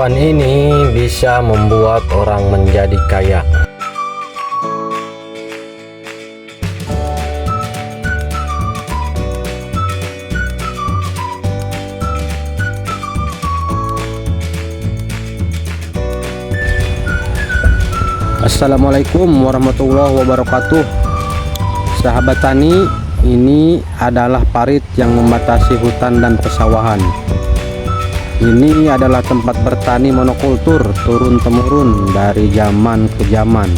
Hewan ini bisa membuat orang menjadi kaya. Assalamualaikum warahmatullahi wabarakatuh. Sahabat tani, ini adalah parit yang membatasi hutan dan persawahan. Ini adalah tempat bertani monokultur turun-temurun dari zaman ke zaman.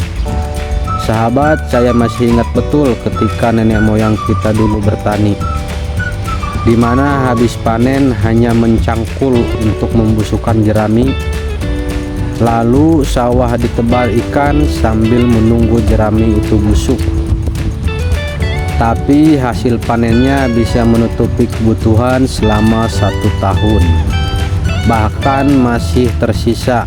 Sahabat, saya masih ingat betul ketika nenek moyang kita dulu bertani, di mana habis panen hanya mencangkul untuk membusukkan jerami, lalu sawah ditebal ikan sambil menunggu jerami itu busuk. Tapi hasil panennya bisa menutupi kebutuhan selama 1 tahun. Bahkan masih tersisa.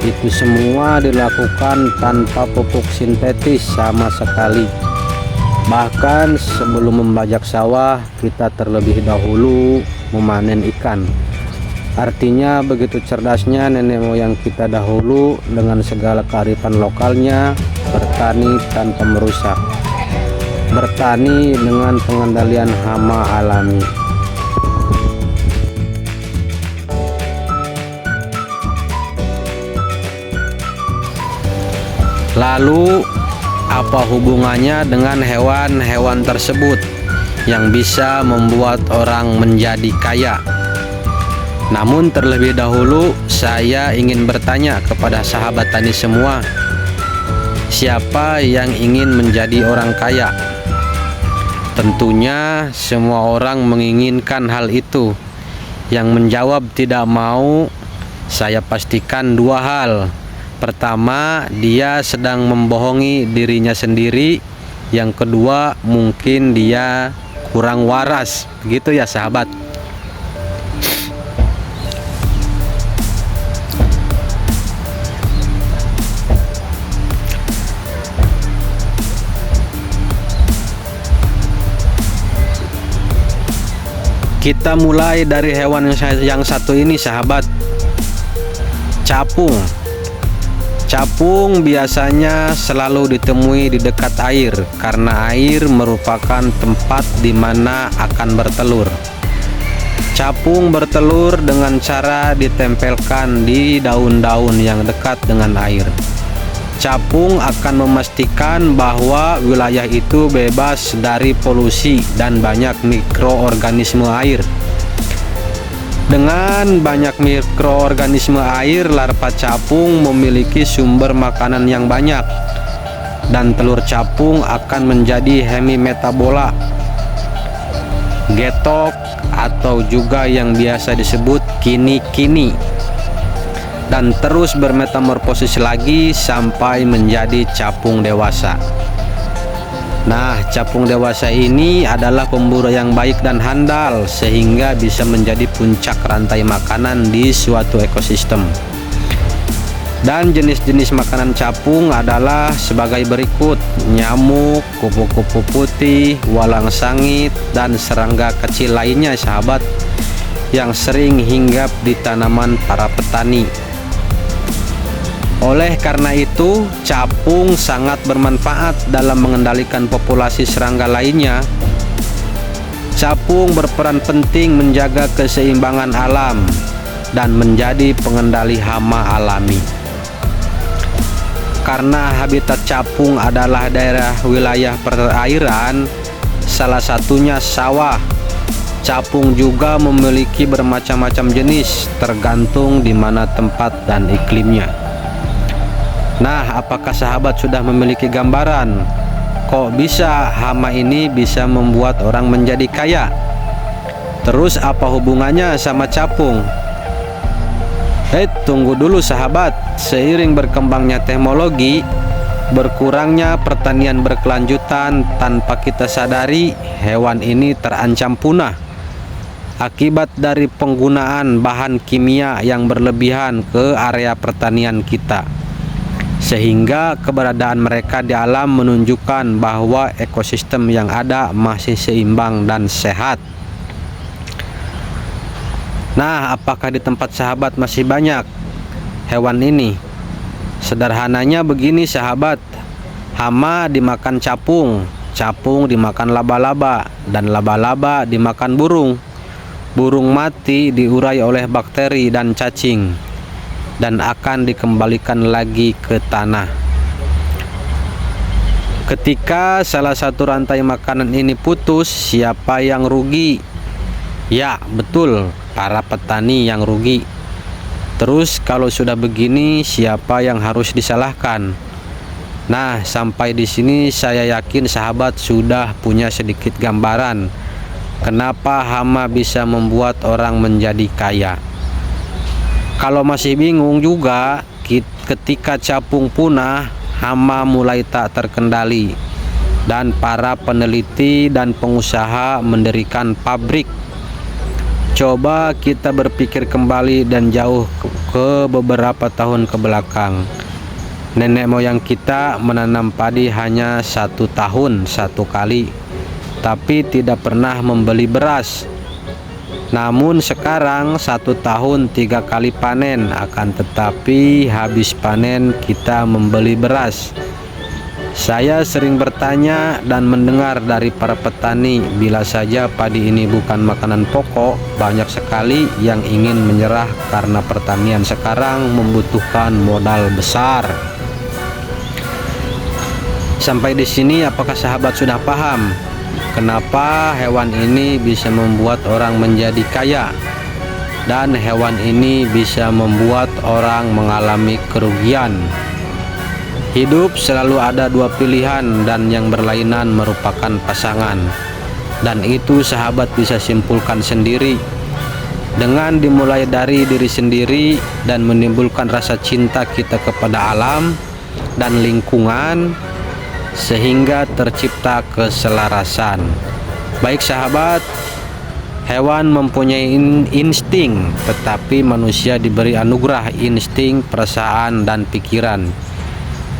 Itu semua dilakukan tanpa pupuk sintetis sama sekali. Bahkan sebelum membajak sawah, kita terlebih dahulu memanen ikan. Artinya begitu cerdasnya nenek moyang kita dahulu dengan segala kearifan lokalnya bertani tanpa merusak, bertani dengan pengendalian hama alami. Lalu apa hubungannya dengan hewan-hewan tersebut yang bisa membuat orang menjadi kaya? Namun terlebih dahulu saya ingin bertanya kepada sahabat tani semua, siapa yang ingin menjadi orang kaya? Tentunya semua orang menginginkan hal itu. Yang menjawab tidak mau, saya pastikan 2 hal. Pertama, dia sedang membohongi dirinya sendiri. Yang kedua, mungkin dia kurang waras. Begitu ya sahabat. Kita mulai dari hewan yang satu ini sahabat. Capung. Capung biasanya selalu ditemui di dekat air karena air merupakan tempat di mana akan bertelur. Capung bertelur dengan cara ditempelkan di daun-daun yang dekat dengan air. Capung akan memastikan bahwa wilayah itu bebas dari polusi dan banyak mikroorganisme air. Dengan banyak mikroorganisme air, larva capung memiliki sumber makanan yang banyak, dan telur capung akan menjadi hemimetabola, getok, atau juga yang biasa disebut kini-kini, dan terus bermetamorfosis lagi sampai menjadi capung dewasa. Nah, capung dewasa ini adalah pemburu yang baik dan handal sehingga bisa menjadi puncak rantai makanan di suatu ekosistem. Dan jenis-jenis makanan capung adalah sebagai berikut: nyamuk, kupu-kupu putih, walang sangit, dan serangga kecil lainnya sahabat, yang sering hinggap di tanaman para petani. Oleh karena itu, capung sangat bermanfaat dalam mengendalikan populasi serangga lainnya. Capung berperan penting menjaga keseimbangan alam dan menjadi pengendali hama alami. Karena habitat capung adalah daerah wilayah perairan, salah satunya sawah. Capung juga memiliki bermacam-macam jenis, tergantung di mana tempat dan iklimnya. Nah, apakah sahabat sudah memiliki gambaran kok bisa hama ini bisa membuat orang menjadi kaya? Terus apa hubungannya sama capung? Tunggu dulu sahabat. Seiring berkembangnya teknologi, berkurangnya pertanian berkelanjutan, tanpa kita sadari hewan ini terancam punah akibat dari penggunaan bahan kimia yang berlebihan ke area pertanian kita. Sehingga keberadaan mereka di alam menunjukkan bahwa ekosistem yang ada masih seimbang dan sehat. Nah, apakah di tempat sahabat masih banyak hewan ini? Sederhananya begini sahabat, hama dimakan capung, capung dimakan laba-laba, dan laba-laba dimakan burung. Burung mati diurai oleh bakteri dan cacing, dan akan dikembalikan lagi ke tanah. Ketika salah satu rantai makanan ini putus, siapa yang rugi? Ya, betul, para petani yang rugi. Terus kalau sudah begini, siapa yang harus disalahkan? Nah, sampai di sini saya yakin sahabat sudah punya sedikit gambaran kenapa hama bisa membuat orang menjadi kaya. Kalau masih bingung juga, ketika capung punah, hama mulai tak terkendali, dan para peneliti dan pengusaha mendirikan pabrik. Coba kita berpikir kembali dan jauh ke beberapa tahun ke belakang. Nenek moyang kita menanam padi hanya 1 tahun 1 kali, tapi tidak pernah membeli beras. Namun sekarang 1 tahun 3 kali panen, akan tetapi habis panen kita membeli beras. Saya sering bertanya dan mendengar dari para petani, bila saja padi ini bukan makanan pokok, banyak sekali yang ingin menyerah karena pertanian sekarang membutuhkan modal besar. Sampai di sini apakah sahabat sudah paham kenapa hewan ini bisa membuat orang menjadi kaya, dan hewan ini bisa membuat orang mengalami kerugian? Hidup selalu ada 2 pilihan, dan yang berlainan merupakan pasangan. Dan itu sahabat bisa simpulkan sendiri. Dengan dimulai dari diri sendiri dan menimbulkan rasa cinta kita kepada alam dan lingkungan, sehingga tercipta keselarasan. Baik sahabat, hewan mempunyai insting, tetapi manusia diberi anugerah insting, perasaan, dan pikiran.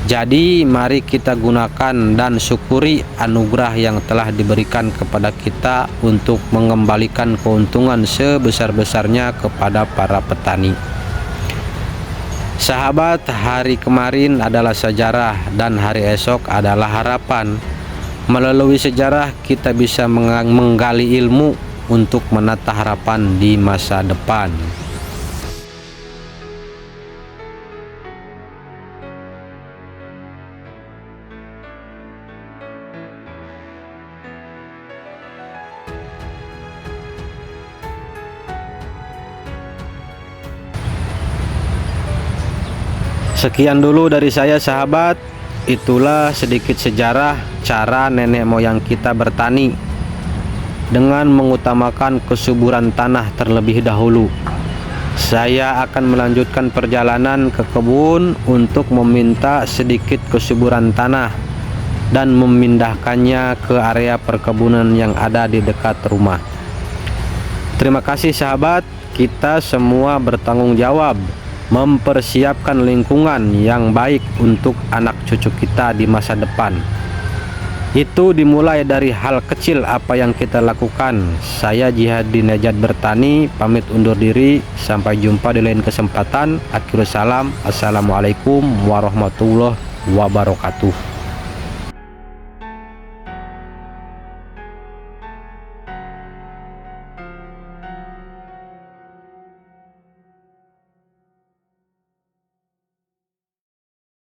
Jadi mari kita gunakan dan syukuri anugerah yang telah diberikan kepada kita untuk mengembalikan keuntungan sebesar-besarnya kepada para petani. Sahabat, hari kemarin adalah sejarah dan hari esok adalah harapan. Melalui sejarah kita bisa menggali ilmu untuk menata harapan di masa depan. Sekian dulu dari saya sahabat. Itulah sedikit sejarah cara nenek moyang kita bertani dengan mengutamakan kesuburan tanah terlebih dahulu. Saya akan melanjutkan perjalanan ke kebun untuk meminta sedikit kesuburan tanah dan memindahkannya ke area perkebunan yang ada di dekat rumah. Terima kasih sahabat, kita semua bertanggung jawab mempersiapkan lingkungan yang baik untuk anak cucu kita di masa depan. Itu dimulai dari hal kecil apa yang kita lakukan. Saya Jihadi Najat Bertani pamit undur diri, sampai jumpa di lain kesempatan. Akhirul salam, assalamualaikum warahmatullahi wabarakatuh.